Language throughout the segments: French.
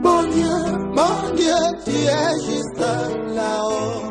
Mon Dieu, tu es juste là-haut.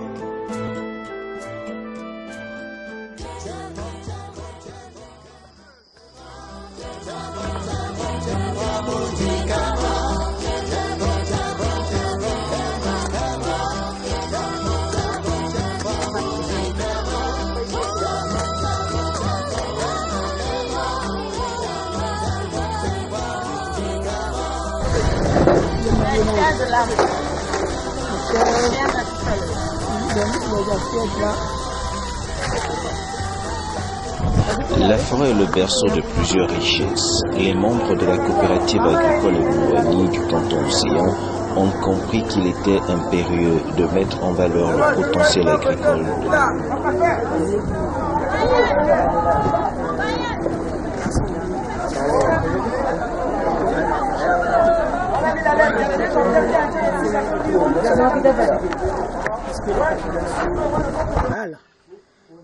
La forêt est le berceau de plusieurs richesses. Les membres de la coopérative agricole Ebouani du canton Océan ont compris qu'il était impérieux de mettre en valeur le potentiel agricole.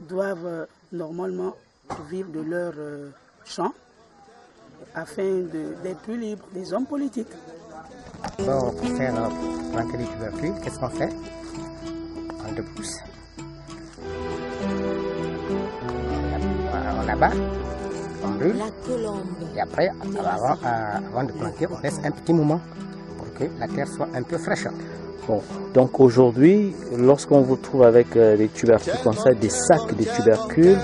Doivent normalement vivre de leur champ afin d'être plus libres des hommes politiques. Bon, pour faire planter des tubercules, qu'est-ce qu'on fait? On dépousse. On abat, on brûle. Et après, avant de planter, on laisse un petit moment pour que la terre soit un peu fraîche. Bon, donc aujourd'hui, lorsqu'on vous trouve avec des tubercules comme ça, des sacs de tubercules,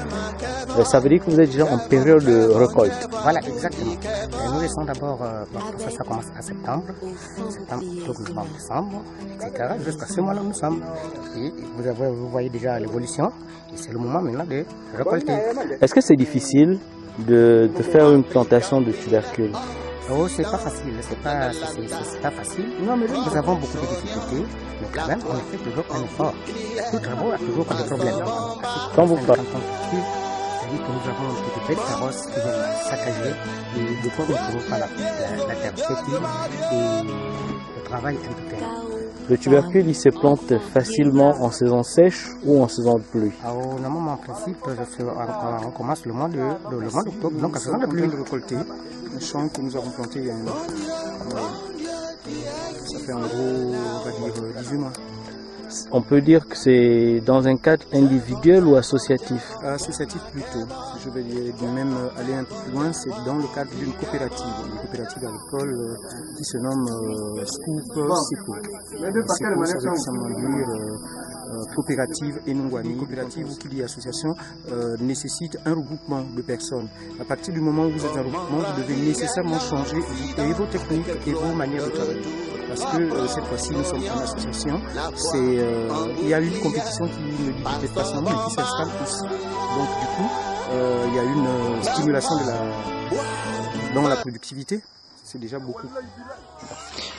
ça veut dire que vous êtes déjà en période de récolte. Voilà, exactement. Et nous laissons d'abord, ça commence à septembre, octobre, novembre, décembre, etc. Jusqu'à ce moment-là, nous sommes. Et vous voyez déjà l'évolution, et c'est le moment maintenant de récolter. Est-ce que c'est difficile de faire une plantation de tubercules? Oh, c'est pas facile, c'est pas facile. Nous avons beaucoup de difficultés, mais quand même, on fait toujours un effort. Tout travail a toujours des problèmes. Quand vous parlez, c'est-à-dire que nous avons une petite carrosse qui vient saccager, et des fois, on ne trouve pas la terre fertile, et le travail est un peu pénible. Le tubercule, il se plante facilement en saison sèche ou en saison de pluie? Normalement, en principe, on commence le mois d'octobre, donc en saison de pluie. Récolter un champ que nous avons planté il y a un an. Ça fait en gros, on va dire, 18 mois. On peut dire que c'est dans un cadre individuel ou associatif? Associatif plutôt. Je vais dire, même aller un peu plus loin, c'est dans le cadre d'une coopérative agricole qui se nomme Scoop Sipo. Sipo, ça veut tout simplement dire coopérative Enungwani. Coopérative ou qui dit association nécessite un regroupement de personnes. À partir du moment où vous êtes un regroupement, vous devez nécessairement changer vos techniques et vos manières de travailler. Parce que cette fois-ci, nous sommes en association. Il y a une compétition qui ne dit peut-être pas son nom, mais qui s'installe aussi. Donc du coup, il y a une stimulation dans la productivité. C'est déjà beaucoup.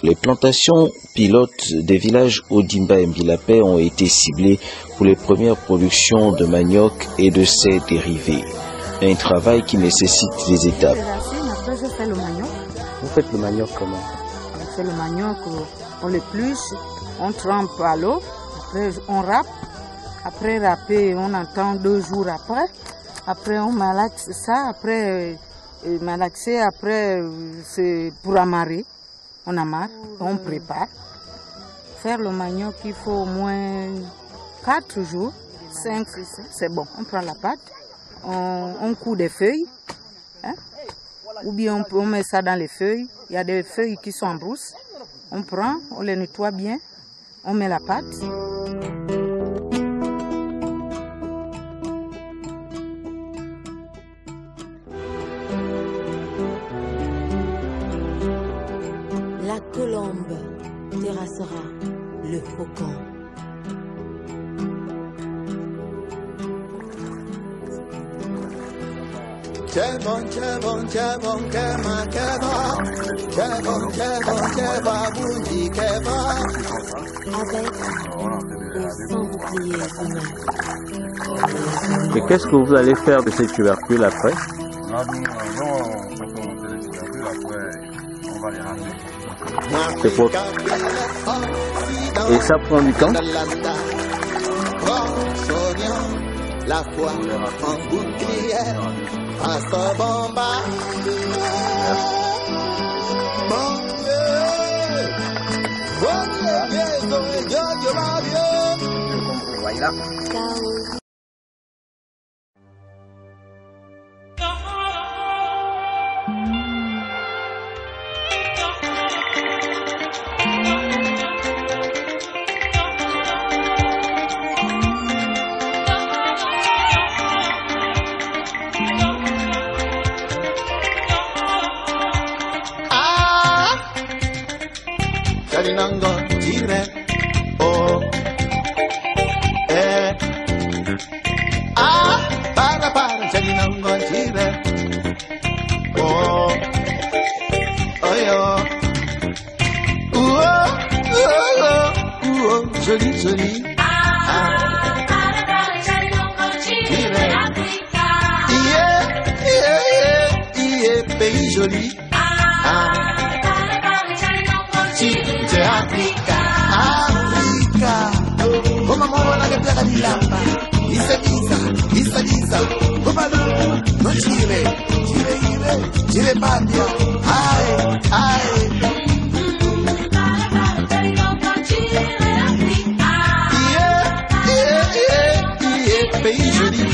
Les plantations pilotes des villages Odimba et Mbilapé ont été ciblées pour les premières productions de manioc et de ses dérivés. Un travail qui nécessite des étapes. Après, je fais le manioc. Vous faites le manioc comment? On fait le manioc, on l'épluche, on trempe à l'eau, après on râpe. Après râper, on attend 2 jours après. Après, on malaxe ça. Après, malaxer, après, c'est pour amarrer. On amarre, on prépare. Faire le manioc, il faut au moins 4 jours, 5, c'est bon. On prend la pâte, on coud des feuilles, hein? Ou bien on met ça dans les feuilles. Il y a des feuilles qui sont en brousse. On prend, on les nettoie bien, on met la pâte. La colombe terrassera le faucon. Avec ou sans bouclier humain. Et qu'est-ce que vous allez faire de ces tubercules après? C'est pour... Et ça prend du temps? La foi en bouclier à ce bomba. Mon Dieu. Comme vous voyez là. Chalinango dire oh para chalinango dire oh yo joli joli pays joli c'est Africa, Africa. Como mona que pega di lamba. Isa. Como no chile, chile patio. Ay. Yeah, pays joli.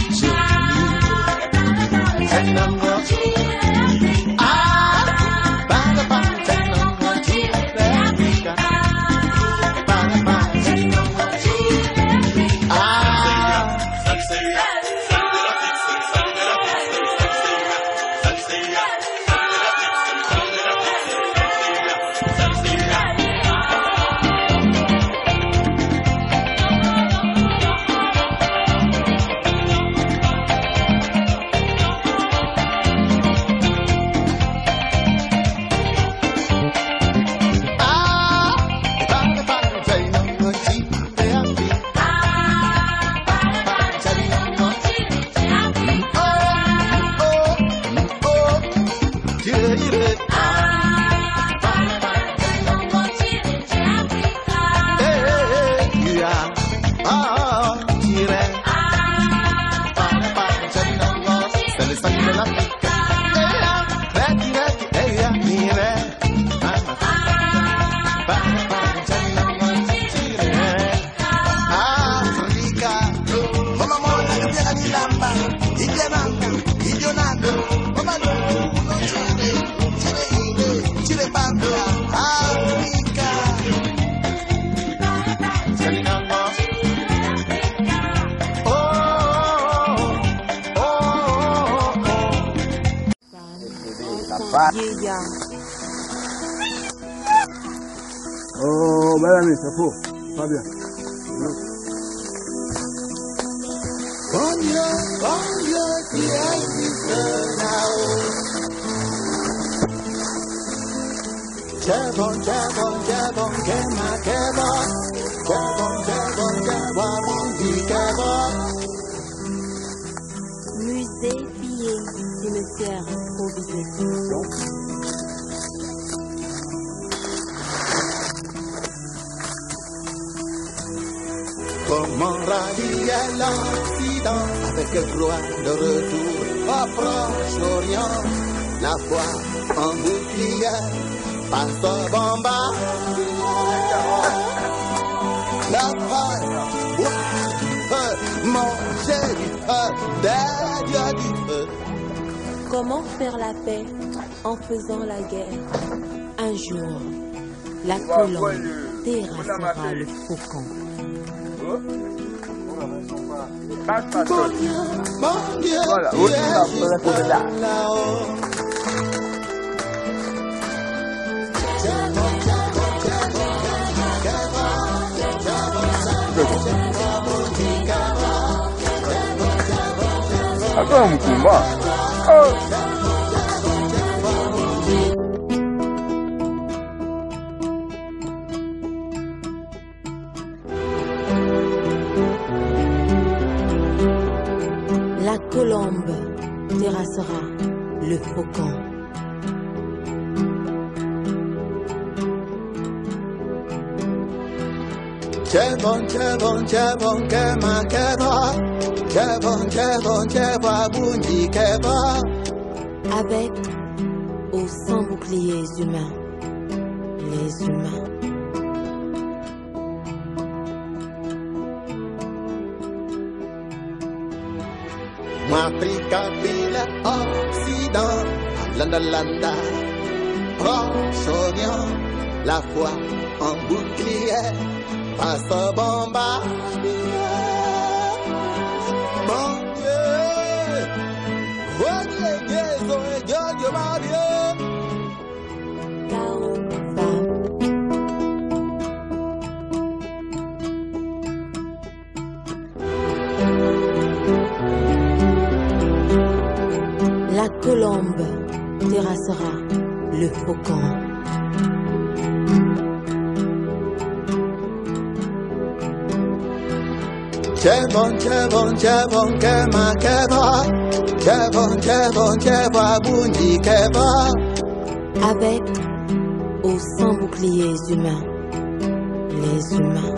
Oh, madame, c'est faux. Pas bien. Bon Dieu, qui existe là-haut. Bon, Musée Pillet, cimetière improvisé. Comment rallier l'Occident avec gloire de retour au Proche-Orient, la foi en bouclier, passe au bombard, la paille, boire, manger du feu, derrière du feu. Comment faire la paix en faisant la guerre? Un jour, la colombe terrassera le faucon. Bon Dieu, Voilà, qui aussi, existe là-haut. Attends, Mkumba. La colombe terrassera le faucon. Avec ou sans boucliers humains, les humains Africa, ville Occident, Landa, Landa, Proche-Orient, la foi en bouclier, face au bombardier. Mon Dieu, voyez Jésus et Dieu Marie. La colombe terrassera le faucon. Chevon, kema, keva. Chevon, bundi, keva. Avec ou sans boucliers humains, les humains.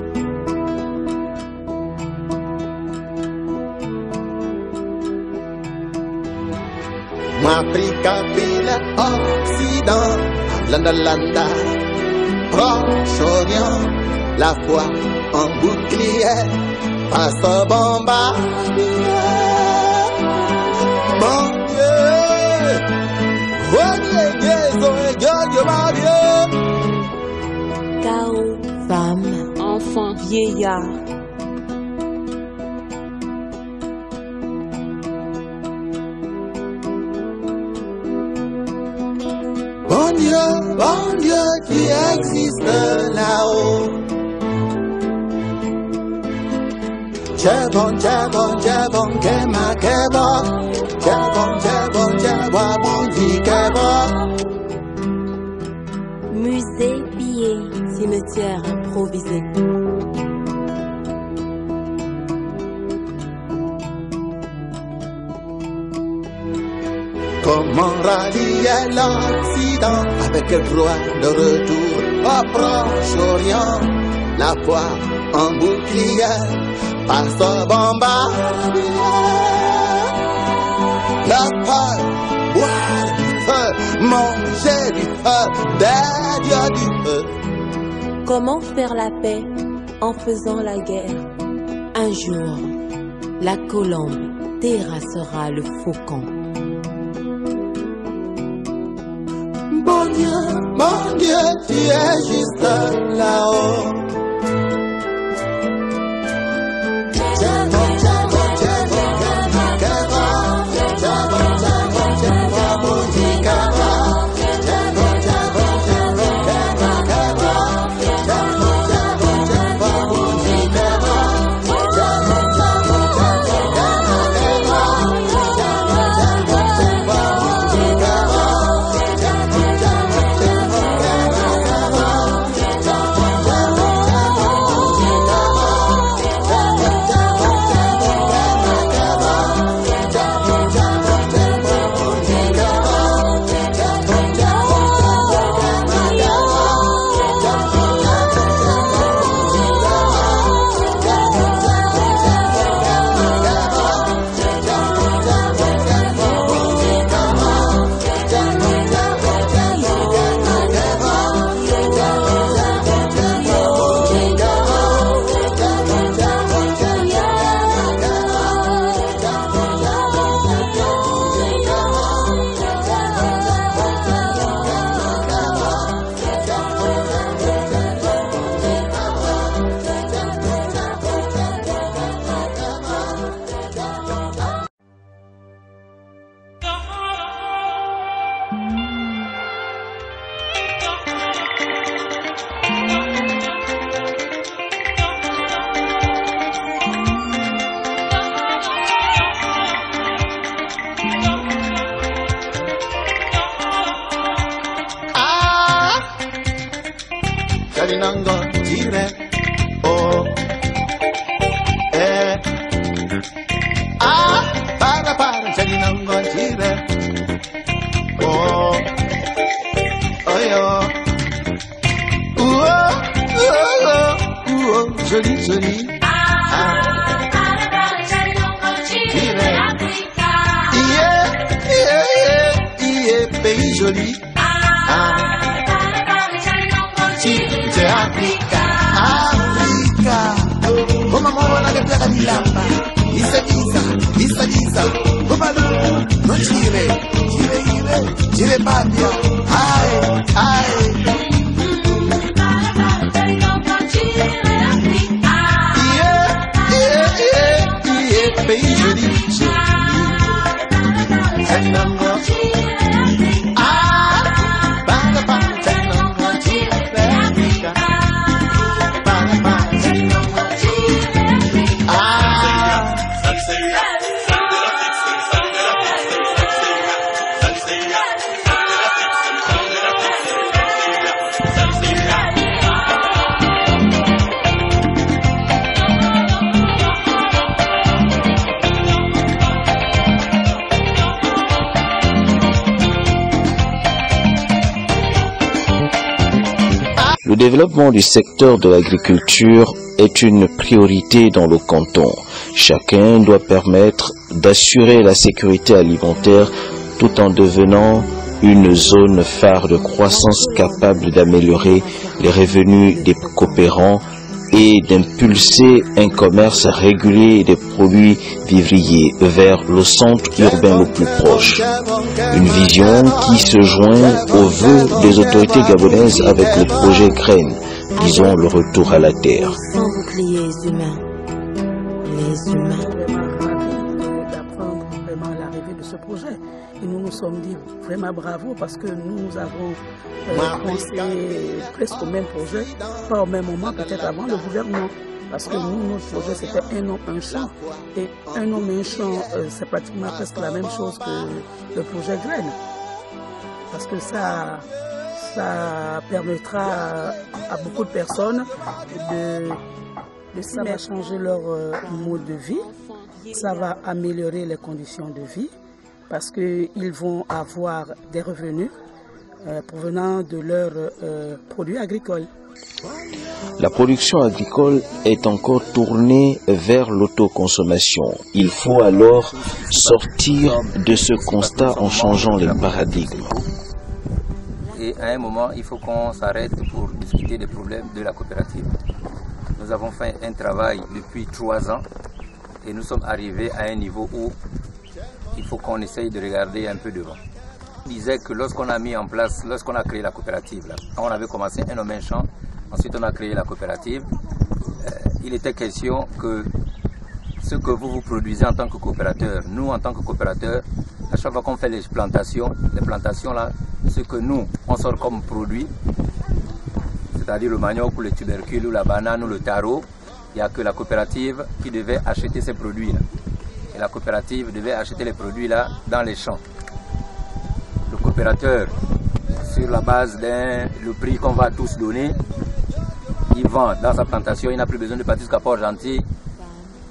Africa, ville Occident, Landa, Landa, Proche-Orient, la foi en bouclier, face au bombardier. Mon Dieu, voyez Jésus et Dieu Marie. Chaos, femmes, enfants, vieillards. Bon Dieu qui existe là-haut. Chevon, kema, keva. Chevon, bundi, keva. Musée pillé, cimetière improvisé. Comment rallier l'Occident avec le droit de retour au Proche-Orient, la foi en bouclier, face au bombardier. La peur, boire du feu, manger du feu, des dieux du feu. Comment faire la paix en faisant la guerre? Un jour, la colombe terrassera le faucon. Mon Dieu, tu es juste là-haut. Chalinango tire oh para chalinango tire oh yo joli joli pays joli Africa, Africa, como amor la que plaga di lampa, isa, tire pas bien. Aïe, aïe. Pays joli, joli. C'est notre Le développement du secteur de l'agriculture est une priorité dans le canton. Chacun doit permettre d'assurer la sécurité alimentaire tout en devenant une zone phare de croissance capable d'améliorer les revenus des coopérants et d'impulser un commerce régulier des produits vivriers vers le centre urbain le plus proche. Une vision qui se joint aux vœux des autorités gabonaises avec le projet Graines, disons le retour à la terre. Sans boucliers humains, les humains. D'apprendre vraiment l'arrivée de ce projet. Et nous nous sommes dit vraiment bravo parce que nous avons pensé presque au même projet, pas au même moment, peut-être avant le gouvernement. Parce que nous, notre projet, c'était un homme, un champ. Et un homme, un champ, c'est pratiquement presque la même chose que le projet Graines. Parce que ça permettra à beaucoup de personnes ça va changer leur mode de vie. Ça va améliorer les conditions de vie parce qu'ils vont avoir des revenus provenant de leurs produits agricoles. La production agricole est encore tournée vers l'autoconsommation. Il faut alors sortir de ce constat en changeant les paradigmes. Et à un moment, il faut qu'on s'arrête pour discuter des problèmes de la coopérative. Nous avons fait un travail depuis 3 ans et nous sommes arrivés à un niveau où il faut qu'on essaye de regarder un peu devant. On disait que lorsqu'on a mis en place, lorsqu'on a créé la coopérative, là, on avait commencé un homme un champ, ensuite on a créé la coopérative, il était question que ce que vous produisez en tant que coopérateur, nous en tant que coopérateurs, à chaque fois qu'on fait les plantations là, ce que nous, on sort comme produit, c'est-à-dire le manioc ou le tubercule ou la banane ou le taro, il n'y a que la coopérative qui devait acheter ces produits-là. Et la coopérative devait acheter les produits-là dans les champs. Le coopérateur, sur la base le prix qu'on va tous donner, il vend dans sa plantation, il n'a plus besoin de partir jusqu'à Port-Gentil,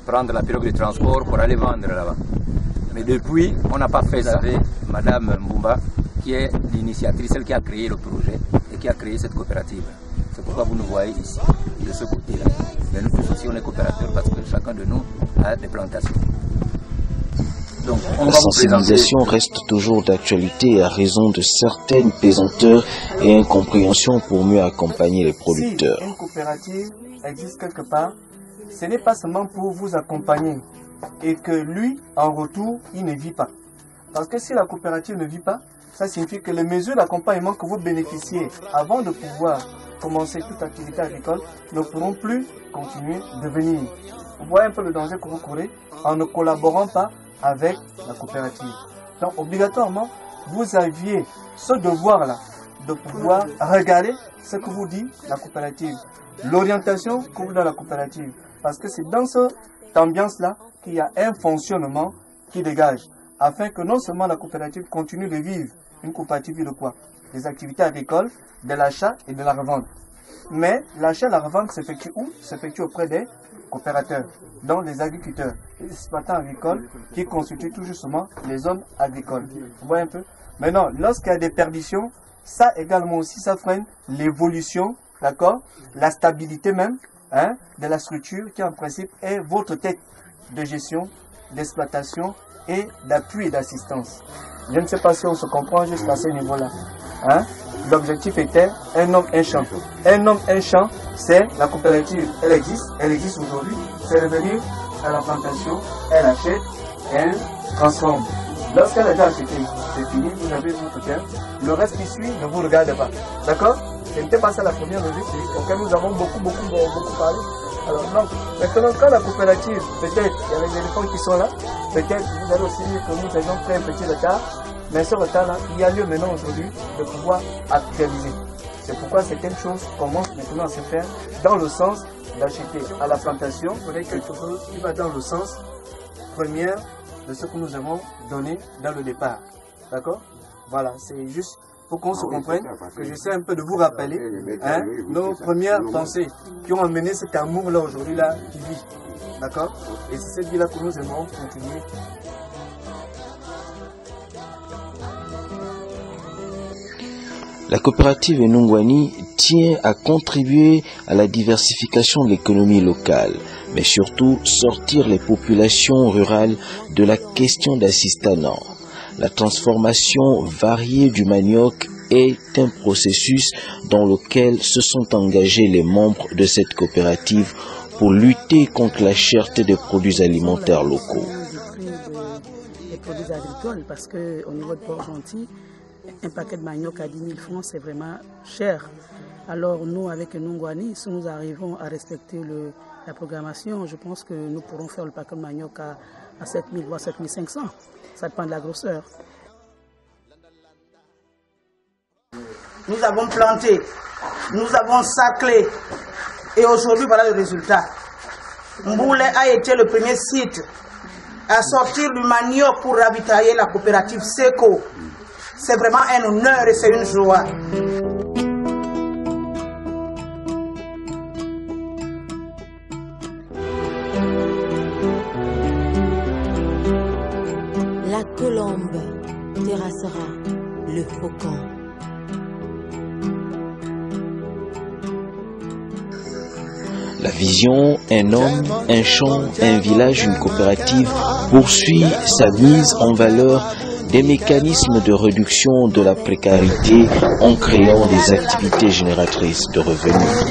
prendre la pirogue de transport pour aller vendre là-bas. Mais depuis, on n'a pas fait ça avec Madame Mbumba, qui est l'initiatrice, celle qui a créé le projet et qui a créé cette coopérative. C'est pourquoi vous nous voyez ici, de ce côté-là. Mais nous tous aussi, on est coopérateurs parce que chacun de nous a des plantations. Donc, la sensibilisation reste toujours d'actualité à raison de certaines pesanteurs et incompréhensions pour mieux accompagner les producteurs. Si une coopérative existe quelque part, ce n'est pas seulement pour vous accompagner et que lui, en retour, il ne vit pas. Parce que si la coopérative ne vit pas, ça signifie que les mesures d'accompagnement que vous bénéficiez avant de pouvoir commencer toute activité agricole ne pourront plus continuer de venir. Vous voyez un peu le danger que vous courez en ne collaborant pas avec la coopérative. Donc obligatoirement, vous aviez ce devoir-là de pouvoir regarder ce que vous dit la coopérative, l'orientation que vous donne la coopérative. Parce que c'est dans cette ambiance-là qu'il y a un fonctionnement qui dégage, afin que non seulement la coopérative continue de vivre, une coopérative de quoi? Des activités agricoles, de l'achat et de la revente. Mais l'achat et la revente s'effectue où? S'effectue auprès des coopérateurs, donc les agriculteurs, les exploitants agricoles qui constituent tout justement les zones agricoles. Vous voyez un peu? Maintenant, lorsqu'il y a des perditions, ça également aussi, ça freine l'évolution, d'accord? La stabilité même de la structure qui en principe est votre tête de gestion, d'exploitation et d'appui et d'assistance. Je ne sais pas si on se comprend jusqu'à ce niveau-là. L'objectif était un homme, un champ. Un homme, un champ, c'est la coopérative. Elle existe aujourd'hui. C'est revenir à la plantation, elle achète, elle transforme. Lorsqu'elle a déjà acheté, c'est fini, vous avez votre terre. Le reste qui suit ne vous regarde pas. D'accord? Ce n'était pas ça la première logique, c'est auquel nous avons beaucoup parlé. Alors donc, maintenant quand la coopérative, peut-être, il y a les éléphants qui sont là, peut-être vous allez aussi dire que nous avions fait un petit retard, mais ce retard-là, il y a lieu maintenant aujourd'hui de pouvoir actualiser. C'est pourquoi certaines choses commencent maintenant à se faire dans le sens d'acheter à la plantation, peut-être quelque chose qui va dans le sens premier de ce que nous avons donné dans le départ. D'accord? Voilà, c'est juste pour qu'on se comprenne, que j'essaie un peu de vous rappeler nos premières pensées qui ont amené cet amour-là aujourd'hui-là qui vit. D'accord? Et c'est cette vie-là que nous aimons continuer. La coopérative Enungwani tient à contribuer à la diversification de l'économie locale, mais surtout sortir les populations rurales de la question d'assistanat. La transformation variée du manioc est un processus dans lequel se sont engagés les membres de cette coopérative pour lutter contre la cherté des produits alimentaires locaux. Les produits agricoles, parce qu'au niveau de Port-Gentil, un paquet de manioc à 10 000 francs, c'est vraiment cher. Alors nous, avec Enungwani, si nous arrivons à respecter la programmation, je pense que nous pourrons faire le paquet de manioc à 7 000 voire 7 500. Ça dépend de la grosseur. Nous avons planté, nous avons saclé, et aujourd'hui voilà le résultat. Mboulé a été le premier site à sortir du manioc pour ravitailler la coopérative SECO. C'est vraiment un honneur et c'est une joie. La colombe terrassera le faucon. La vision, un homme, un champ, un village, une coopérative poursuit sa mise en valeur des mécanismes de réduction de la précarité en créant des activités génératrices de revenus.